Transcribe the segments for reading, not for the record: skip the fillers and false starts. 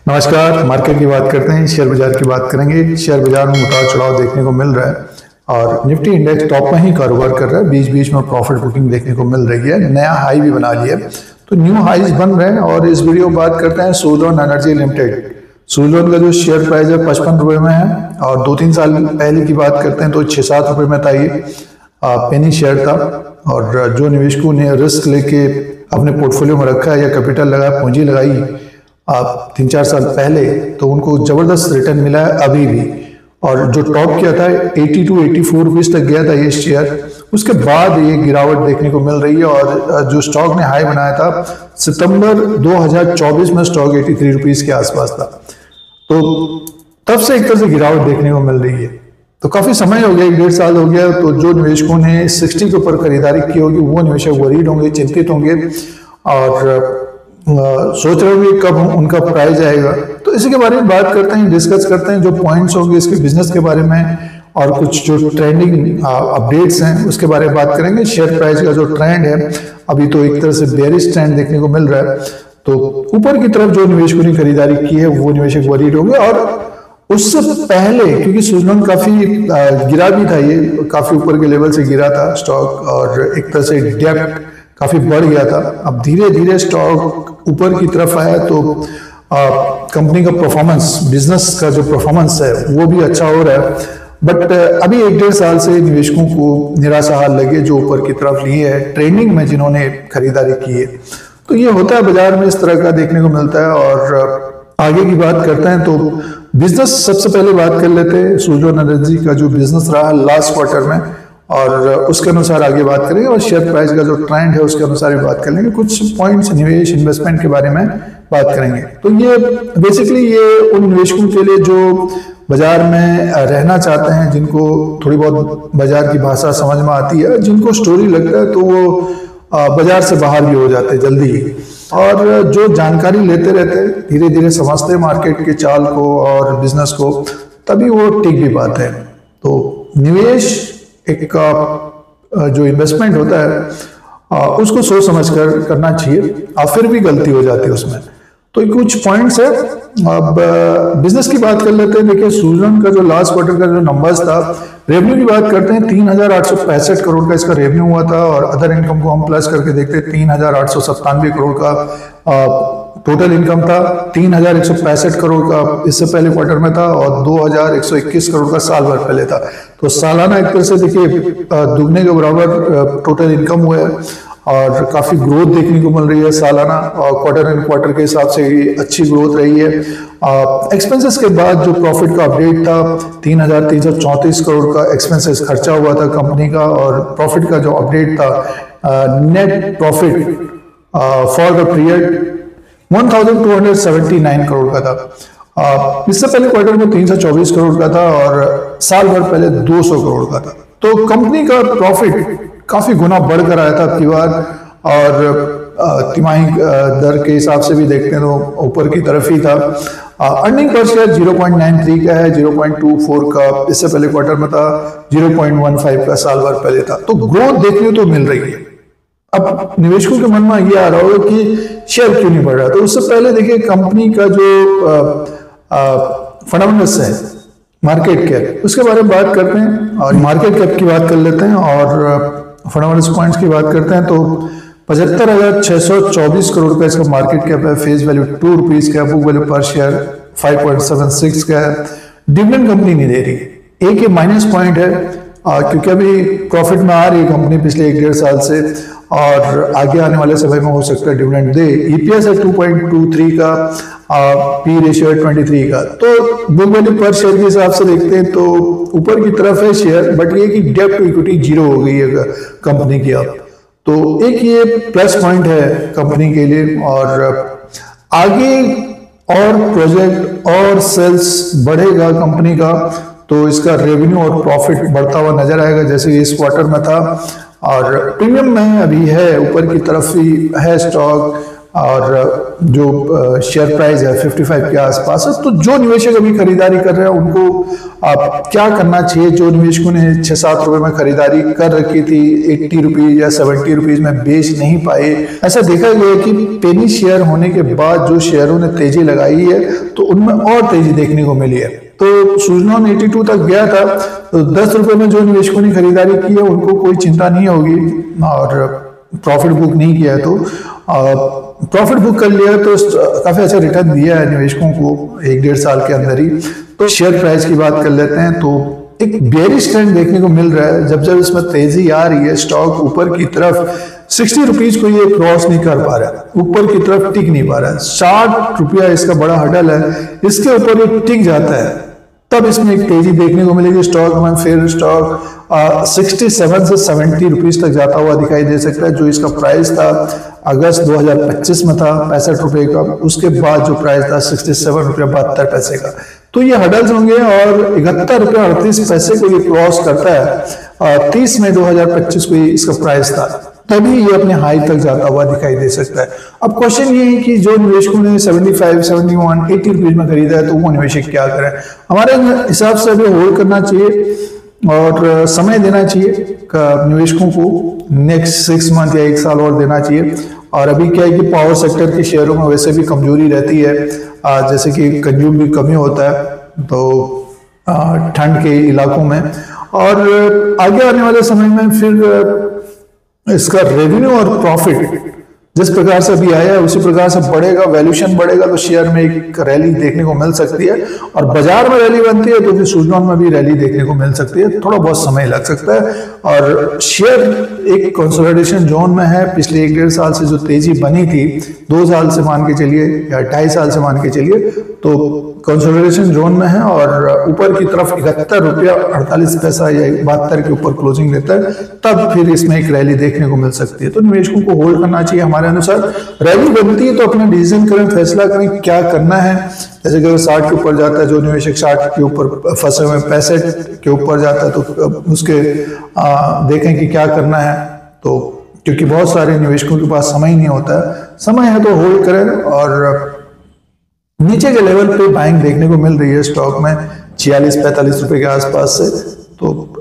नमस्कार। मार्केट की बात करते हैं, शेयर बाजार की बात करेंगे। शेयर बाजार में उतार चढ़ाव देखने को मिल रहा है और निफ्टी इंडेक्स टॉप में ही कारोबार कर रहा है। बीच बीच में प्रॉफिट बुकिंग देखने को मिल रही है, नया हाई भी बना लिया है, तो न्यू हाईज बन रहे हैं। और इस वीडियो में बात करते हैं सुज़लोन एनर्जी लिमिटेड। सुज़लोन का जो शेयर प्राइस है 55 रुपये में है और 2-3 साल पहले की बात करते हैं तो 6-7 रुपये में था। ये पेनी शेयर था और जो निवेशकों ने रिस्क लेके अपने पोर्टफोलियो में रखा है या कैपिटल लगाया, पूंजी लगाई 3-4 साल पहले, तो उनको जबरदस्त रिटर्न मिला है अभी भी। और जो टॉप किया था 82-84 रुपीज तक गया था ये शेयर, उसके बाद ये गिरावट देखने को मिल रही है। और जो स्टॉक ने हाई बनाया था सितंबर 2024 में स्टॉक 83 रुपीज के आसपास था, तो तब से एक तरह से गिरावट देखने को मिल रही है। तो काफी समय हो गया, 1-1.5 साल हो गया। तो जो निवेशकों ने 60 के ऊपर खरीदारी की होगी वो निवेशक वरीड होंगे, चिंतित होंगे और सोच रहे होंगे कब उनका प्राइस आएगा। तो इसी के बारे में बात करते हैं, डिस्कस करते हैं जो पॉइंट्स होंगे इसके बिजनेस के बारे में और कुछ जो ट्रेंडिंग अपडेट्स हैं उसके बारे में बात करेंगे। शेयर प्राइस का जो ट्रेंड है अभी तो एक तरह से बेरिश ट्रेंड देखने को मिल रहा है, तो ऊपर की तरफ जो निवेशकों ने खरीदारी की है वो निवेशक वरीड होंगे। और उससे पहले क्योंकि सुज़लोन काफी गिरा भी था, ये काफी ऊपर के लेवल से गिरा था स्टॉक और एक तरह से डेप्थ काफी बढ़ गया था। अब धीरे धीरे स्टॉक ऊपर की तरफ आया तो कंपनी का परफॉर्मेंस, बिजनेस का जो परफॉर्मेंस है वो भी अच्छा हो रहा है। बट अभी 1-1.5 साल से निवेशकों को निराशा हाल लगे जो ऊपर की तरफ लिए है ट्रेंडिंग में जिन्होंने खरीदारी की है। तो ये होता है बाजार में, इस तरह का देखने को मिलता है। और आगे की बात करते हैं तो बिजनेस सबसे पहले बात कर लेते हैं। सुज़लोन एनर्जी का जो बिजनेस रहा लास्ट क्वार्टर में और उसके अनुसार आगे बात करेंगे और शेयर प्राइस का जो ट्रेंड है उसके अनुसार भी बात कर लेंगे। कुछ पॉइंट्स निवेश इन्वेस्टमेंट के बारे में बात करेंगे। तो ये बेसिकली ये उन निवेशकों के लिए जो बाजार में रहना चाहते हैं, जिनको थोड़ी बहुत बाजार की भाषा समझ में आती है, जिनको स्टोरी लगता है तो वो बाजार से बाहर भी हो जाते हैं जल्दी ही। और जो जानकारी लेते रहते धीरे धीरे समझते मार्केट के चाल को और बिजनेस को, तभी वो टिक भी पाते हैं। तो निवेश एक जो इन्वेस्टमेंट होता है उसको सोच समझ कर करना चाहिए, और फिर भी गलती हो जाती है उसमें। तो कुछ पॉइंट्स है। अब बिजनेस की बात कर लेते हैं। देखिए सुज़लोन का जो लास्ट क्वार्टर का जो नंबर्स था, रेवेन्यू की बात करते हैं 3,865 करोड़ का इसका रेवेन्यू हुआ था और अदर इनकम को हम प्लस करके देखते हैं 3,897 करोड़ का टोटल इनकम था। 3,165 करोड़ का इससे पहले क्वार्टर में था और 2,121 करोड़ का साल भर पहले था। तो सालाना एक तरह से देखिए दुगने के बराबर टोटल इनकम हुआ है और काफी ग्रोथ देखने को मिल रही है सालाना, और क्वार्टर एंड क्वार्टर के हिसाब से अच्छी ग्रोथ रही है। एक्सपेंसेस के बाद जो प्रॉफिट का अपडेट था 3,334 करोड़ का एक्सपेंसेस खर्चा हुआ था कंपनी का, और प्रॉफिट का जो अपडेट था net profit for the period 1,279 crore का था। इससे पहले क्वार्टर में 324 करोड़ का था और साल भर पहले 200 करोड़ का था। तो कंपनी का प्रॉफिट काफी गुना बढ़कर आया था आपकी बार, और तिमाही दर के हिसाब से भी देखते हैं तो ऊपर की तरफ ही था। अर्निंग पर शेयर 0.93 का है, 0.24 का इससे पहले क्वार्टर में था, 0.15 का साल भर पहले था। तो ग्रोथ देखने तो मिल रही है। अब निवेशकों के मन में ये आ रहा होगा कि शेयर क्यों नहीं बढ़ रहा, तो उससे पहले देखिए कंपनी का जो फंडामेंटल्स है, मार्केट कैप, उसके बारे में बात करते हैं और मार्केट कैप की बात कर लेते हैं और फंडामेंटल्स पॉइंट्स की बात करते हैं। तो 75,624 करोड़ का इसका मार्केट कैप है, फेस वैल्यू 2 रुपीज का, बुक वैल्यू पर शेयर 5.76 का है। डिविडेंड कंपनी नहीं दे रही, एक ये माइनस पॉइंट है क्योंकि अभी प्रॉफिट में आ रही है कंपनी पिछले 1-1.5 साल से, और आगे आने वाले समय में हो सकता है डिविडेंड दे। ईपीएस है 2.23 का, पी रेशियो है 23 का। तो बुक वैल्यू पर शेयर के हिसाब से देखते हैं तो ऊपर की तरफ है शेयर, बट ये कि डेब्ट टू इक्विटी 0 हो गई है कंपनी की अब। तो एक ये प्लस पॉइंट है कंपनी के लिए। और आगे और प्रोजेक्ट और सेल्स बढ़ेगा कंपनी का तो इसका रेवेन्यू और प्रॉफिट बढ़ता हुआ नजर आएगा, जैसे इस क्वार्टर में था। और प्रीमियम में अभी है, ऊपर की तरफ ही है स्टॉक, और जो शेयर प्राइस है 55 के आसपास है। तो जो निवेशक अभी खरीदारी कर रहे हैं उनको आप क्या करना चाहिए? जो निवेशकों ने 6-7 रुपए में खरीदारी कर रखी थी, 80 रुपीज या 70 रुपीज में बेच नहीं पाए, ऐसा देखा गया कि पेनी शेयर होने के बाद जो शेयरों ने तेजी लगाई है तो उनमें और तेजी देखने को मिली है। तो सुजलॉन 82 तक गया था, तो 10 रुपए में जो निवेशकों ने खरीदारी की है उनको कोई चिंता नहीं होगी, और प्रॉफिट बुक नहीं किया है तो प्रॉफिट बुक कर लिया तो काफी अच्छा रिटर्न दिया है निवेशकों को 1-1.5 साल के अंदर ही। तो शेयर प्राइस की बात कर लेते हैं, तो एक बेयरिश ट्रेंड देखने को मिल रहा है। जब जब इसमें तेजी आ रही है, स्टॉक ऊपर की तरफ 60 रुपीज को ये क्रॉस नहीं कर पा रहा है, ऊपर की तरफ टिक नहीं पा रहा है। 60 रुपया इसका बड़ा हडल है, इसके ऊपर ये टिक जाता है तब इसमें एक तेजी देखने को मिलेगी स्टॉक में। फिर स्टॉक 67 से 70 रुपीज तक जाता हुआ दिखाई दे सकता है। जो इसका प्राइस था अगस्त 2025 में था 65 रुपए का, उसके बाद जो प्राइस था 67 रुपया 72 पैसे का। तो ये हडल्स होंगे और 71 रुपया 38 पैसे को ये क्रॉस करता है। 30 मई 2025 को इसका प्राइस था, तभी ये अपने हाई तक जाता हुआ दिखाई दे सकता है। अब क्वेश्चन ये है कि जो निवेशकों ने 75, 71, 80 रुपीज में खरीदा है तो वो निवेशक क्या करें? हमारे हिसाब से अभी होल्ड करना चाहिए और समय देना चाहिए निवेशकों को, नेक्स्ट 6 मंथ या 1 साल और देना चाहिए। और अभी क्या है कि पावर सेक्टर के शेयरों में वैसे भी कमजोरी रहती है, जैसे कि कंज्यूम भी कमी होता है तो ठंड के इलाकों में, और आगे आने वाले समय में फिर इसका रेवेन्यू और प्रॉफिट जिस प्रकार से अभी आया है उसी प्रकार से बढ़ेगा, वैल्यूएशन बढ़ेगा तो शेयर में एक रैली देखने को मिल सकती है। और बाजार में रैली बनती है तो फिर सुजलॉन में भी रैली देखने को मिल सकती है। थोड़ा बहुत समय लग सकता है और शेयर एक कंसोलिडेशन जोन में है। पिछले 1-1.5 साल से जो तेजी बनी थी, 2 साल से मान के चलिए या 2.5 साल से मान के चलिए, तो कंसोलिडेशन जोन में है और ऊपर की तरफ 71 रुपया 48 पैसा या 72 के ऊपर क्लोजिंग लेता है, तब फिर इसमें एक रैली देखने को मिल सकती है। तो निवेशकों को होल्ड करना चाहिए हमारे अनुसार। रैली बनती है तो अपना डिसीजन करें, फैसला करें क्या करना है। जैसे कि 60 के ऊपर जाता है, जो निवेशक 60 के ऊपर फंसे हुए 65 के ऊपर जाता है तो उसके देखें कि क्या करना है। तो क्योंकि बहुत सारे निवेशकों के पास समय ही नहीं होता है, समय है तो होल्ड करें। और नीचे के लेवल पे बाइंग देखने को मिल रही है स्टॉक में 46-45 रुपए के आसपास से, तो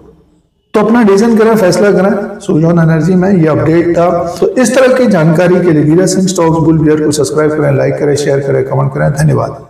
अपना डिसीजन करें, फैसला करें। सुजलॉन एनर्जी में ये अपडेट था। तो इस तरह की जानकारी के लिए Dheeraj Singh stocks bull beer को सब्सक्राइब करें, लाइक करें, शेयर करें, कमेंट करें। धन्यवाद।